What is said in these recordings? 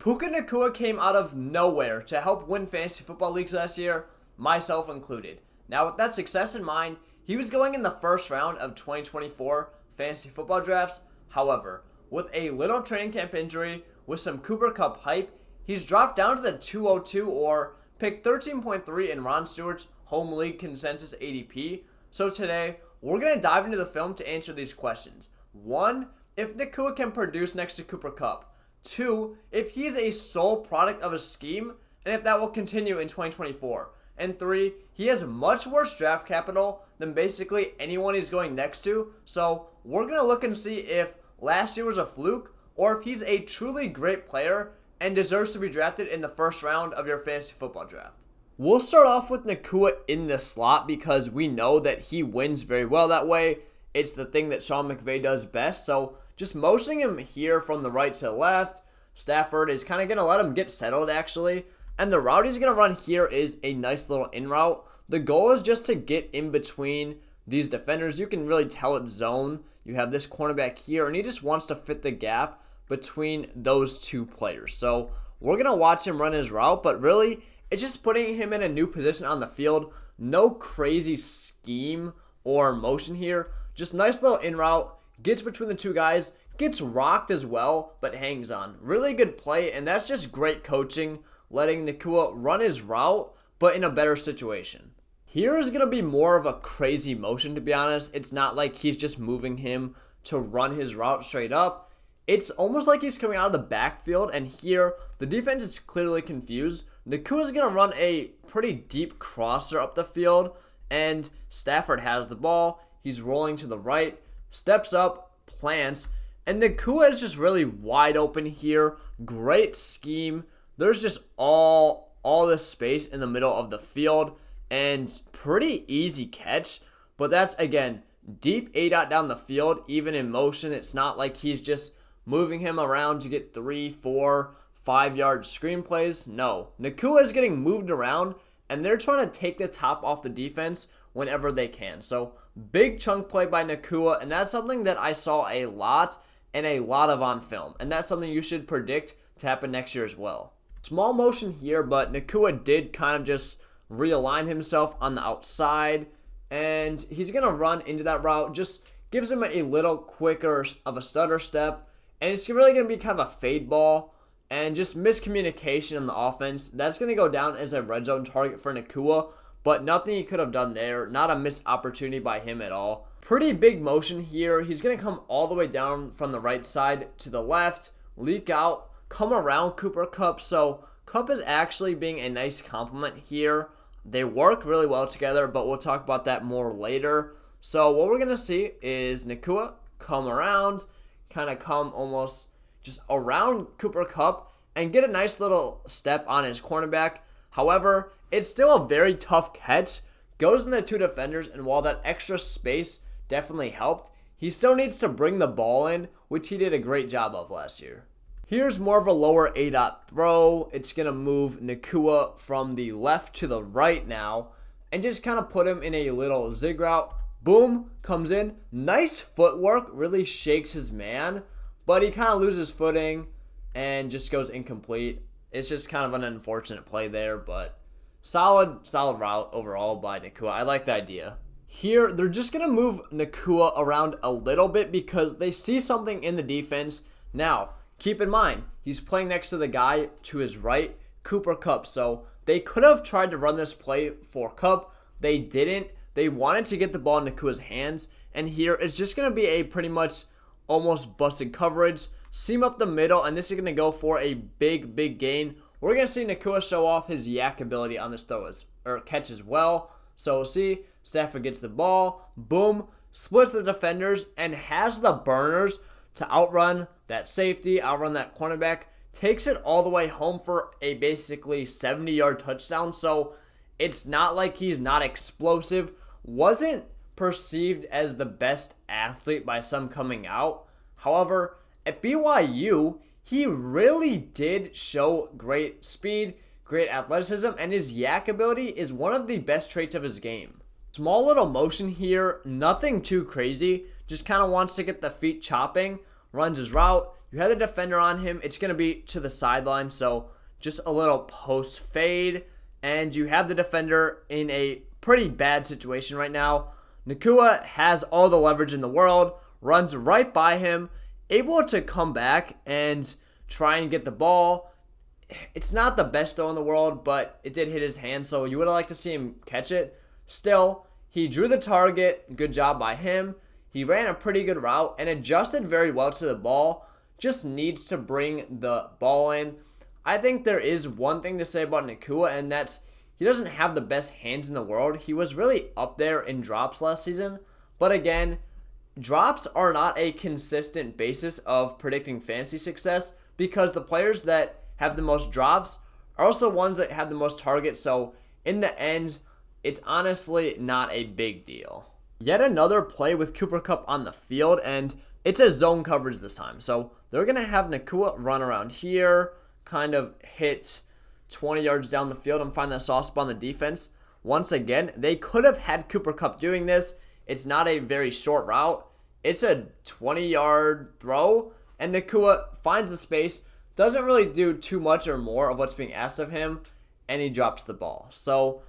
Puka Nacua came out of nowhere to help win fantasy football leagues last year, myself included. Now, with that success in mind, he was going in the first round of 2024 fantasy football drafts. However, with a little training camp injury, with some Cooper Kupp hype, he's dropped down to the 202 or pick 13.3 in Ron Stewart's home league consensus ADP. So today, we're going to dive into the film to answer these questions. 1, if Nacua can produce next to Cooper Kupp. 2, if he's a sole product of a scheme, and if that will continue in 2024. And 3, he has much worse draft capital than basically anyone he's going next to. So we're going to look and see if last year was a fluke or if he's a truly great player and deserves to be drafted in the first round of your fantasy football draft. We'll start off with Nacua in the slot because we know that he wins very well that way. It's the thing that Sean McVay does best. So just motioning him here from the right to the left, Stafford is kind of going to let him get settled actually. And the route he's going to run here is a nice little in route. The goal is just to get in between these defenders. You can really tell it's zone. You have this cornerback here, and he just wants to fit the gap between those two players. So we're going to watch him run his route, but really it's just putting him in a new position on the field. No crazy scheme or motion here. Just nice little in route. Gets between the two guys. Gets rocked as well, but hangs on. Really good play, and that's just great coaching, letting Nacua run his route, but in a better situation. Here is going to be more of a crazy motion, to be honest. It's not like he's just moving him to run his route straight up. It's almost like he's coming out of the backfield, and here, the defense is clearly confused. Nacua is going to run a pretty deep crosser up the field, and Stafford has the ball. He's rolling to the right, steps up, plants, and Nacua is just really wide open here. Great scheme. There's just all this space in the middle of the field, and pretty easy catch. But that's, again, deep A-dot down the field, even in motion. It's not like he's just moving him around to get 3, 4, 5-yard screenplays. No, Nacua is getting moved around, and they're trying to take the top off the defense whenever they can. So big chunk play by Nacua, and that's something that I saw a lot of on film. And that's something you should predict to happen next year as well. Small motion here, but Nacua did kind of just realign himself on the outside, and he's going to run into that route. Just gives him a little quicker of a stutter step, and it's really going to be kind of a fade ball, and just miscommunication in the offense. That's going to go down as a red zone target for Nacua, but nothing he could have done there. Not a missed opportunity by him at all. Pretty big motion here. He's going to come all the way down from the right side to the left, leak out, come around Cooper Kupp. So Kupp is actually being a nice compliment here. They work really well together, but we'll talk about that more later. So what we're going to see is Nacua come around, kind of come almost just around Cooper Kupp and get a nice little step on his cornerback. However, it's still a very tough catch. Goes in the two defenders, and while that extra space definitely helped, he still needs to bring the ball in, which he did a great job of last year. Here's more of a lower A-dot throw. It's going to move Nacua from the left to the right now and just kind of put him in a little zig route. Boom, comes in. Nice footwork, really shakes his man, but he kind of loses footing and just goes incomplete. It's just kind of an unfortunate play there, but solid route overall by Nacua. I like the idea. Here, they're just going to move Nacua around a little bit because they see something in the defense. Now, keep in mind, he's playing next to the guy to his right, Cooper Kupp. So they could have tried to run this play for Kupp. They didn't. They wanted to get the ball in Nacua's hands. And here, it's just going to be a pretty much almost busted coverage. Seam up the middle, and this is going to go for a big gain. We're going to see Nacua show off his yak ability on this catch as well. So we'll see, Stafford gets the ball, boom, splits the defenders, and has the burners to outrun that safety, outrun that cornerback, takes it all the way home for a basically 70-yard touchdown. So it's not like he's not explosive. Wasn't perceived as the best athlete by some coming out. However, at BYU, he really did show great speed, great athleticism, and his yak ability is one of the best traits of his game. Small little motion here, nothing too crazy, just kind of wants to get the feet chopping, runs his route, you have the defender on him. It's going to be to the sideline, so just a little post fade. And you have the defender in a pretty bad situation right now. Nacua has all the leverage in the world, runs right by him, able to come back and try and get the ball. It's not the best throw in the world, but it did hit his hand, so you would have liked to see him catch it. Still, he drew the target. Good job by him. He ran a pretty good route and adjusted very well to the ball. Just needs to bring the ball in. I think there is one thing to say about Nacua, and that's he doesn't have the best hands in the world. He was really up there in drops last season. But again, drops are not a consistent basis of predicting fantasy success because the players that have the most drops are also ones that have the most targets. So in the end, it's honestly not a big deal. Yet another play with Cooper Kupp on the field, and it's a zone coverage this time. So they're going to have Nacua run around here, kind of hit 20 yards down the field and find that soft spot on the defense. Once again, they could have had Cooper Kupp doing this. It's not a very short route. It's a 20-yard throw, and Nacua finds the space, doesn't really do too much or more of what's being asked of him, and he drops the ball. So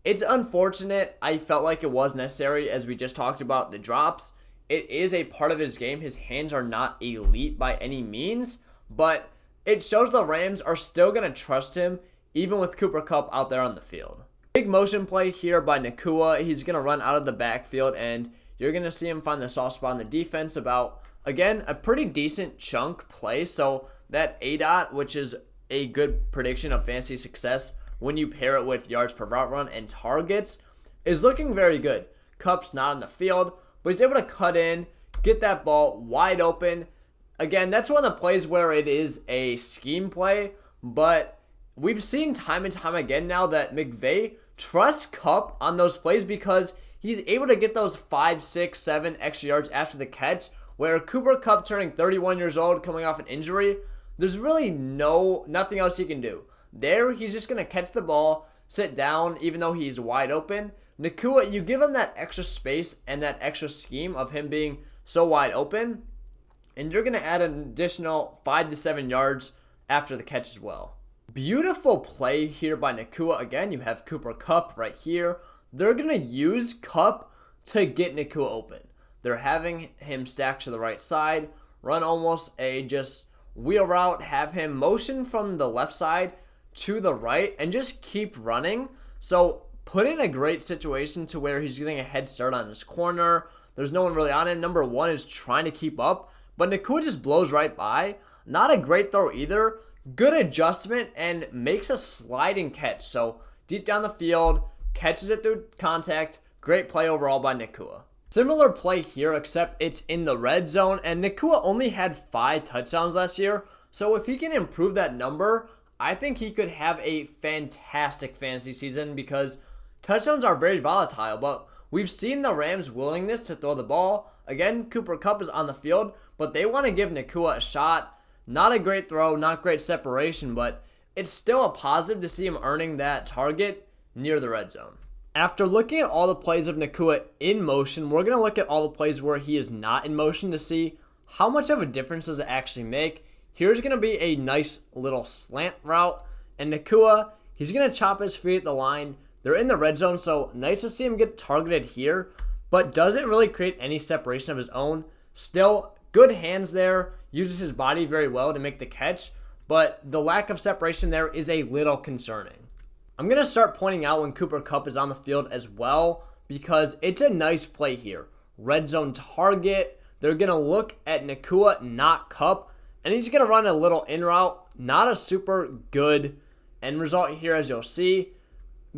it's unfortunate. I felt like it was necessary, as we just talked about the drops. It is a part of his game. His hands are not elite by any means, but it shows the Rams are still going to trust him, even with Cooper Kupp out there on the field. Big motion play here by Nacua. He's going to run out of the backfield, and you're going to see him find the soft spot on the defense about, again, a pretty decent chunk play. So that ADOT, which is a good prediction of fantasy success when you pair it with yards per route run and targets, is looking very good. Kupp's not on the field, but he's able to cut in, get that ball wide open. Again, that's one of the plays where it is a scheme play, but we've seen time and time again now that McVay trusts Kupp on those plays because he's able to get those 5, 6, 7 extra yards after the catch, where Cooper Kupp turning 31 years old coming off an injury, there's really nothing else he can do. There, he's just going to catch the ball, sit down, even though he's wide open. Nacua, you give him that extra space and that extra scheme of him being so wide open, and you're going to add an additional 5 to 7 yards after the catch as well. Beautiful play here by Nacua. Again, you have Cooper Kupp right here. They're going to use Kupp to get Nacua open. They're having him stack to the right side, run almost a just wheel route, have him motion from the left side to the right, and just keep running. So put in a great situation to where he's getting a head start on his corner. There's no one really on him. Number one is trying to keep up, but Nacua just blows right by. Not a great throw either. Good adjustment and makes a sliding catch. So deep down the field, catches it through contact. Great play overall by Nacua. Similar play here, except it's in the red zone, and Nacua only had 5 touchdowns last year. So if he can improve that number, I think he could have a fantastic fantasy season because touchdowns are very volatile, but we've seen the Rams' willingness to throw the ball. Again, Cooper Kupp is on the field, but they want to give Nacua a shot. Not a great throw, not great separation, but it's still a positive to see him earning that target near the red zone. After looking at all the plays of Nacua in motion, we're going to look at all the plays where he is not in motion to see how much of a difference does it actually make. Here's going to be a nice little slant route, and Nacua, he's going to chop his feet at the line. They're in the red zone, so nice to see him get targeted here, but doesn't really create any separation of his own. Still, good hands there, uses his body very well to make the catch, but the lack of separation there is a little concerning. I'm going to start pointing out when Cooper Kupp is on the field as well because it's a nice play here. Red zone target. They're going to look at Nacua, not Kupp, and he's going to run a little in route. Not a super good end result here, as you'll see.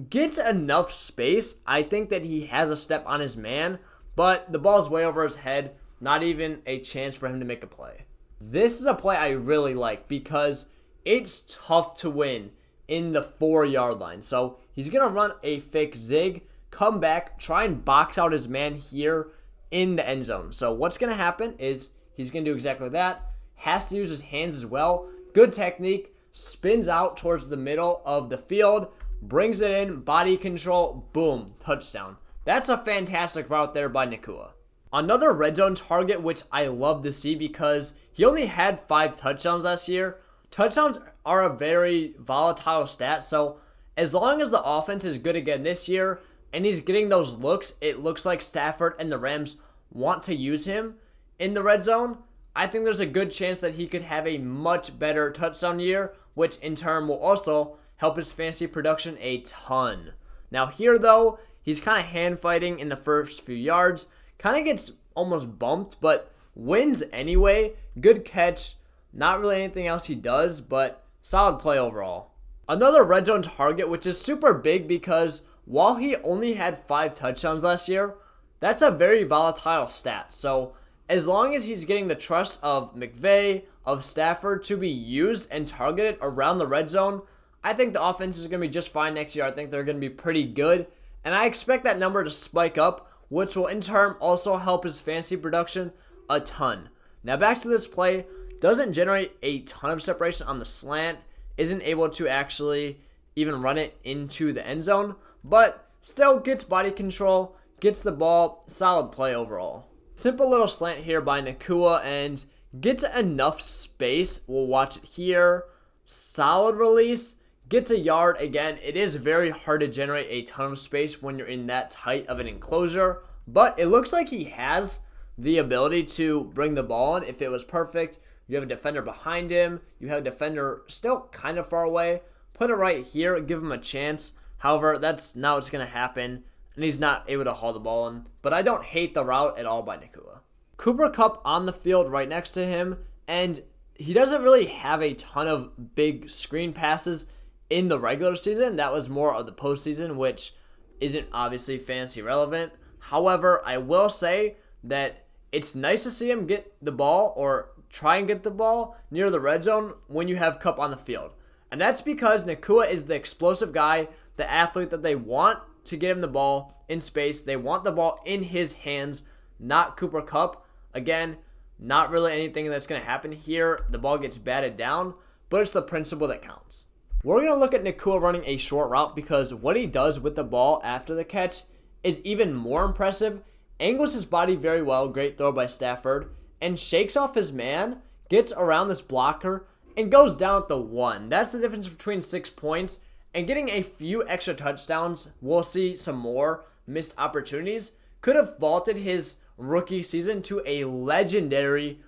Gets enough space. I think that he has a step on his man, but the ball's way over his head. Not even a chance for him to make a play. This is a play I really like because it's tough to win in the 4-yard line. So he's going to run a fake zig, come back, try and box out his man here in the end zone. So what's going to happen is he's going to do exactly that. Has to use his hands as well. Good technique. Spins out towards the middle of the field. Brings it in. Body control. Boom. Touchdown. That's a fantastic route there by Nacua. Another red zone target, which I love to see because he only had 5 touchdowns last year. Touchdowns are a very volatile stat, so as long as the offense is good again this year and he's getting those looks, it looks like Stafford and the Rams want to use him in the red zone. I think there's a good chance that he could have a much better touchdown year, which in turn will also help his fantasy production a ton. Now here though, he's kind of hand fighting in the first few yards, kind of gets almost bumped, but wins anyway. Good catch, not really anything else he does, but solid play overall. Another red zone target, which is super big because while he only had 5 touchdowns last year, that's a very volatile stat. So as long as he's getting the trust of McVay, of Stafford to be used and targeted around the red zone, I think the offense is going to be just fine next year. I think they're going to be pretty good. And I expect that number to spike up, which will in turn also help his fantasy production a ton. Now back to this play. Doesn't generate a ton of separation on the slant. Isn't able to actually even run it into the end zone. But still gets body control. Gets the ball. Solid play overall. Simple little slant here by Nacua and gets enough space. We'll watch it here. Solid release. Gets a yard. Again, it is very hard to generate a ton of space when you're in that tight of an enclosure. But it looks like he has the ability to bring the ball in if it was perfect. You have a defender behind him. You have a defender still kind of far away. Put it right here. Give him a chance. However, that's not what's going to happen. And he's not able to haul the ball in. But I don't hate the route at all by Nacua. Cooper Kupp on the field right next to him. And he doesn't really have a ton of big screen passes in the regular season. That was more of the postseason, which isn't obviously fantasy relevant. However, I will say that it's nice to see him get the ball or try and get the ball near the red zone when you have Kupp on the field. And that's because Nacua is the explosive guy, the athlete that they want to get him the ball in space. They want the ball in his hands, not Cooper Kupp. Again, not really anything that's going to happen here. The ball gets batted down, but it's the principle that counts. We're going to look at Nacua running a short route because what he does with the ball after the catch is even more impressive. Angles his body very well, great throw by Stafford, and shakes off his man, gets around this blocker, and goes down at the 1. That's the difference between 6 points and getting a few extra touchdowns. We'll see some more missed opportunities. Could have vaulted his rookie season to a legendary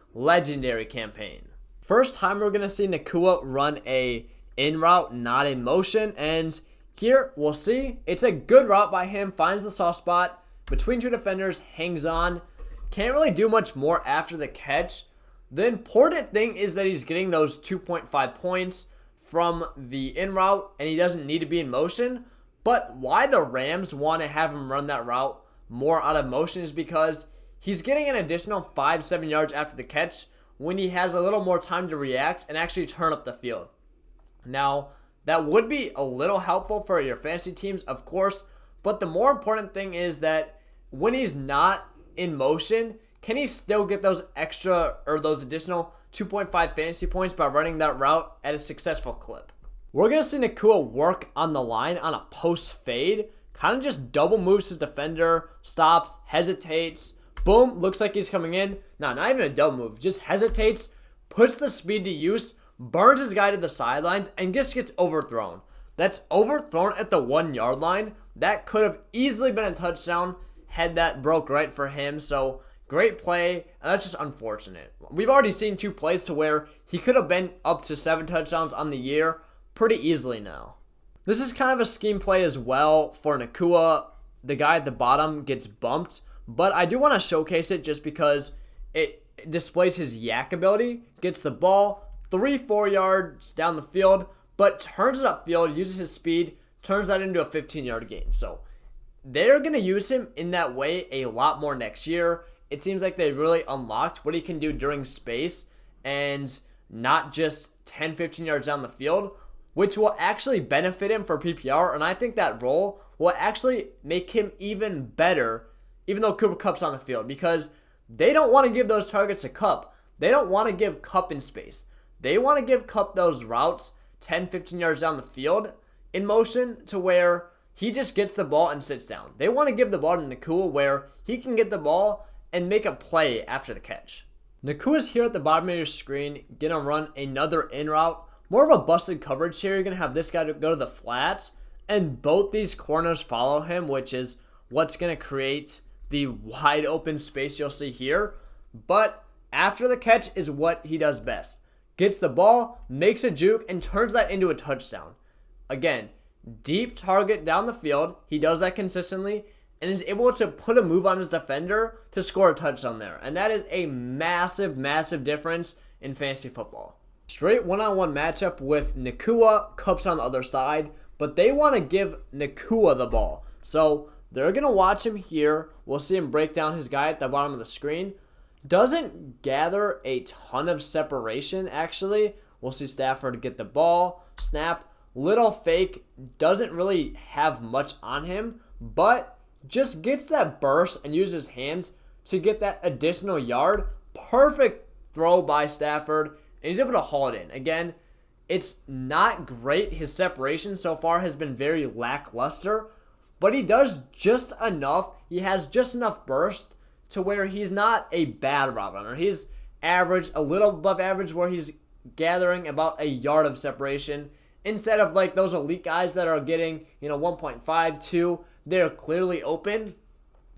campaign. First time we're going to see Nacua run a in route, not in motion, and here we'll see. It's a good route by him, finds the soft spot between 2 defenders, hangs on. Can't really do much more after the catch. The important thing is that he's getting those 2.5 points from the in route, and he doesn't need to be in motion. But why the Rams want to have him run that route more out of motion is because he's getting an additional 5-7 yards after the catch when he has a little more time to react and actually turn up the field. Now, that would be a little helpful for your fantasy teams, of course, but the more important thing is that when he's not in motion, can he still get those extra or those additional 2.5 fantasy points by running that route at a successful clip? We're going to see Nacua work on the line on a post fade, kind of just double moves his defender, stops, hesitates, boom, looks like he's coming in. No, not even a double move, just hesitates, puts the speed to use, burns his guy to the sidelines, and just gets overthrown. That's overthrown at the 1 yard line. That could have easily been a touchdown had that broke right for him. So great play, and that's just unfortunate. We've already seen 2 plays to where he could have been up to 7 touchdowns on the year pretty easily now. This is kind of a scheme play as well for Nacua. The guy at the bottom gets bumped, but I do want to showcase it just because it displays his yak ability. Gets the ball 3-4 yards down the field, but turns it upfield, uses his speed, turns that into a 15-yard gain. So they're going to use him in that way a lot more next year. It seems like they really unlocked what he can do during space and not just 10-15 yards down the field, which will actually benefit him for PPR. And I think that role will actually make him even better, even though Cooper Kupp's on the field, because they don't want to give those targets to Kupp. They don't want to give Kupp in space. They want to give Kupp those routes 10-15 yards down the field in motion to where he just gets the ball and sits down. They want to give the ball to Nacua where he can get the ball and make a play after the catch. Nacua's here at the bottom of your screen, gonna run another in route. More of a busted coverage here. You're gonna have this guy to go to the flats, and both these corners follow him, which is what's gonna create the wide open space you'll see here. But after the catch is what he does best. Gets the ball, makes a juke, and turns that into a touchdown. Again, deep target down the field. He does that consistently and is able to put a move on his defender to score a touchdown there. And that is a massive, massive difference in fantasy football. Straight one-on-one matchup with Nacua, Kupp's on the other side, but they want to give Nacua the ball. So they're going to watch him here. We'll see him break down his guy at the bottom of the screen. Doesn't gather a ton of separation, actually. We'll see Stafford get the ball, snap, little fake, doesn't really have much on him, but just gets that burst and uses his hands to get that additional yard. Perfect throw by Stafford, and he's able to haul it in. Again, it's not great. His separation so far has been very lackluster, but he does just enough. He has just enough burst to where he's not a bad route runner. He's average, a little above average, where he's gathering about a yard of separation instead of like those elite guys that are getting, 1.5, 2. They're clearly open.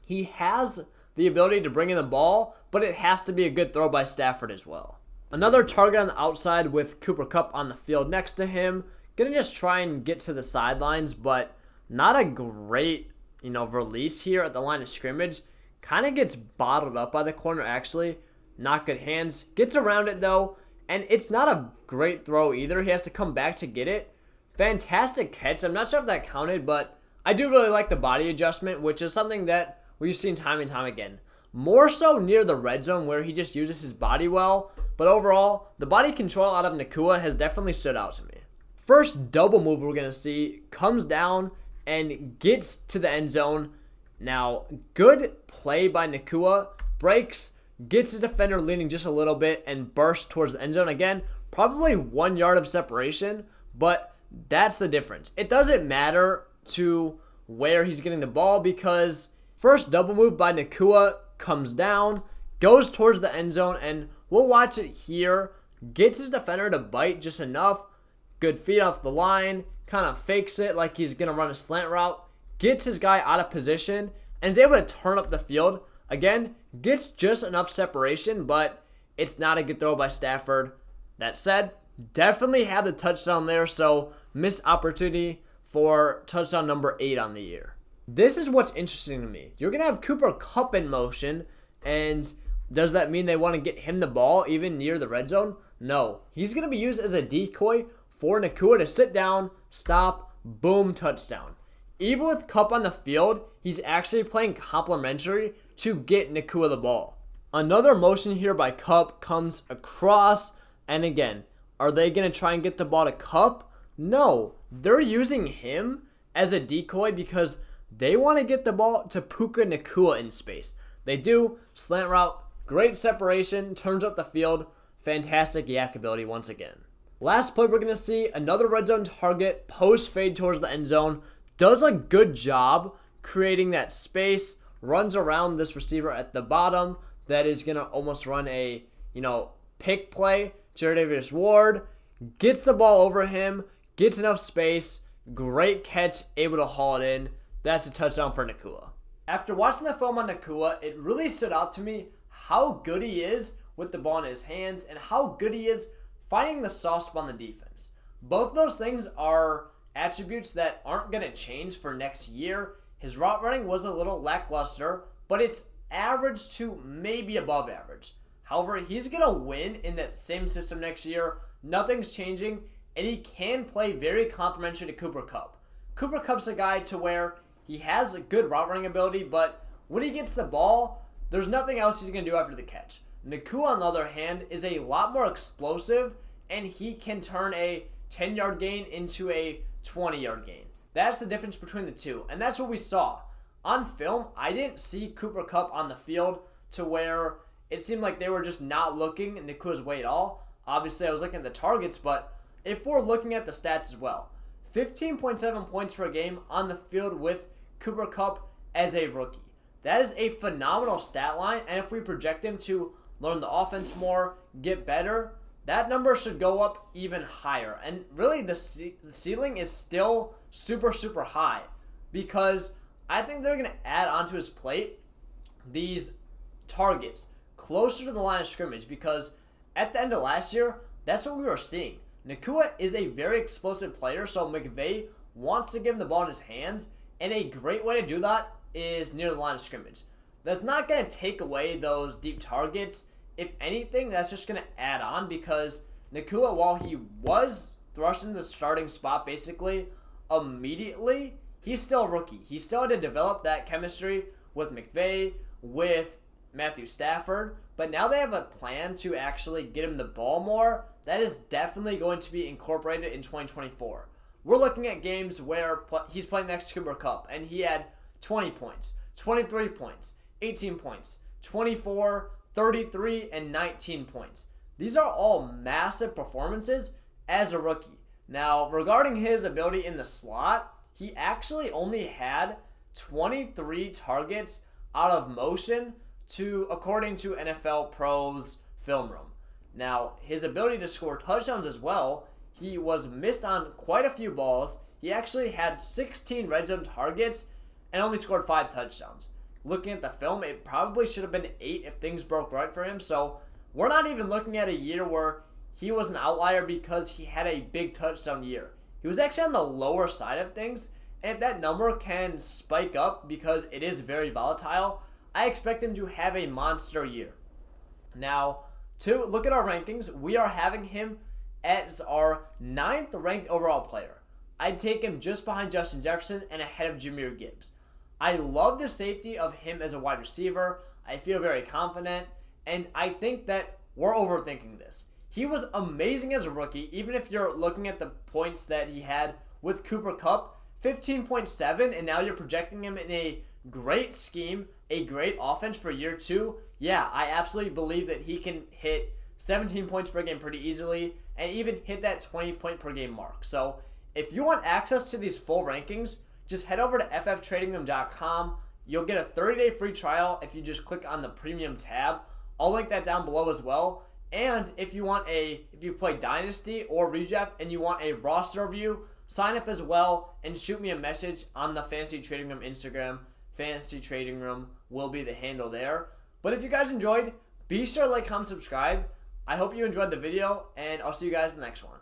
He has the ability to bring in the ball, but it has to be a good throw by Stafford as well. Another target on the outside with Cooper Kupp on the field next to him. Gonna just try and get to the sidelines, but not a great, release here at the line of scrimmage. Kind of gets bottled up by the corner, actually. Not good hands. Gets around it, though, and it's not a great throw either. He has to come back to get it. Fantastic catch. I'm not sure if that counted, but I do really like the body adjustment, which is something that we've seen time and time again. More so near the red zone where he just uses his body well, but overall, the body control out of Nacua has definitely stood out to me. First double move we're going to see comes down and gets to the end zone. Now, good play by Nacua. Breaks, gets his defender leaning just a little bit, and bursts towards the end zone. Again, probably 1 yard of separation, but that's the difference. It doesn't matter to where he's getting the ball because first double move by Nacua comes down, goes towards the end zone, and we'll watch it here. Gets his defender to bite just enough. Good feet off the line. Kind of fakes it like he's going to run a slant route. Gets his guy out of position and is able to turn up the field. Again, gets just enough separation, but it's not a good throw by Stafford. That said, definitely had the touchdown there, so missed opportunity for touchdown number 8 on the year. This is what's interesting to me. You're going to have Cooper Kupp in motion, and does that mean they want to get him the ball even near the red zone? No. He's going to be used as a decoy for Nacua to sit down, stop, boom, touchdown. Even with Kupp on the field, he's actually playing complementary to get Nacua the ball. Another motion here by Kupp comes across, and again, are they going to try and get the ball to Kupp? No, they're using him as a decoy because they want to get the ball to Puka Nacua in space. They do, slant route, great separation, turns up the field, fantastic yak ability once again. Last play we're going to see, another red zone target, post fade towards the end zone. Does a good job creating that space, runs around this receiver at the bottom that is going to almost run a, pick play. Davis Ward gets the ball over him, gets enough space, great catch, able to haul it in. That's a touchdown for Nacua. After watching the film on Nacua, it really stood out to me how good he is with the ball in his hands and how good he is finding the soft spot on the defense. Both those things are attributes that aren't going to change for next year. His route running was a little lackluster, but it's average to maybe above average. However, he's going to win in that same system next year. Nothing's changing, and he can play very complementary to Cooper Kupp. Cooper Kupp's a guy to where he has a good route running ability, but when he gets the ball, there's nothing else he's going to do after the catch. Nacua, on the other hand, is a lot more explosive, and he can turn a 10-yard gain into a 20-yard gain. That's the difference between the two, and that's what we saw. On film, I didn't see Cooper Kupp on the field to where it seemed like they were just not looking in Nacua's way at all. Obviously, I was looking at the targets, but if we're looking at the stats as well, 15.7 points per game on the field with Cooper Kupp as a rookie. That is a phenomenal stat line, and if we project him to learn the offense more, get better, that number should go up even higher. And really, the ceiling is still super, super high because I think they're going to add onto his plate these targets closer to the line of scrimmage because at the end of last year, that's what we were seeing. Nacua is a very explosive player, so McVay wants to give him the ball in his hands, and a great way to do that is near the line of scrimmage. That's not going to take away those deep targets. If anything, that's just going to add on because Nacua, while he was thrust into the starting spot basically immediately, he's still a rookie. He still had to develop that chemistry with McVay, with Matthew Stafford, but now they have a plan to actually get him the ball more. That is definitely going to be incorporated in 2024. We're looking at games where he's playing next to Cooper Kupp, and he had 20 points, 23 points, 18 points, 24, 33, and 19 points. These are all massive performances as a rookie. Now, regarding his ability in the slot, he actually only had 23 targets out of motion according to NFL Pro's film room. Now, his ability to score touchdowns as well, he was missed on quite a few balls. He actually had 16 red zone targets and only scored 5 touchdowns. Looking at the film, it probably should have been 8 if things broke right for him. So we're not even looking at a year where he was an outlier because he had a big touchdown year. He was actually on the lower side of things, and that number can spike up because it is very volatile. I expect him to have a monster year. Now, to look at our rankings, we are having him as our 9th ranked overall player. I'd take him just behind Justin Jefferson and ahead of Jahmyr Gibbs. I love the safety of him as a wide receiver. I feel very confident, and I think that we're overthinking this. He was amazing as a rookie, even if you're looking at the points that he had with Cooper Kupp, 15.7, and now you're projecting him in a great scheme, a great offense for year 2. Yeah, I absolutely believe that he can hit 17 points per game pretty easily and even hit that 20 point per game mark. So if you want access to these full rankings, just head over to fftradingroom.com. You'll get a 30-day free trial if you just click on the premium tab. I'll link that down below as well. And if you play Dynasty or Redraft and you want a roster review, sign up as well and shoot me a message on the Fantasy Trading Room Instagram. Fantasy Trading Room will be the handle there. But if you guys enjoyed, be sure to like, comment, subscribe. I hope you enjoyed the video, and I'll see you guys in the next one.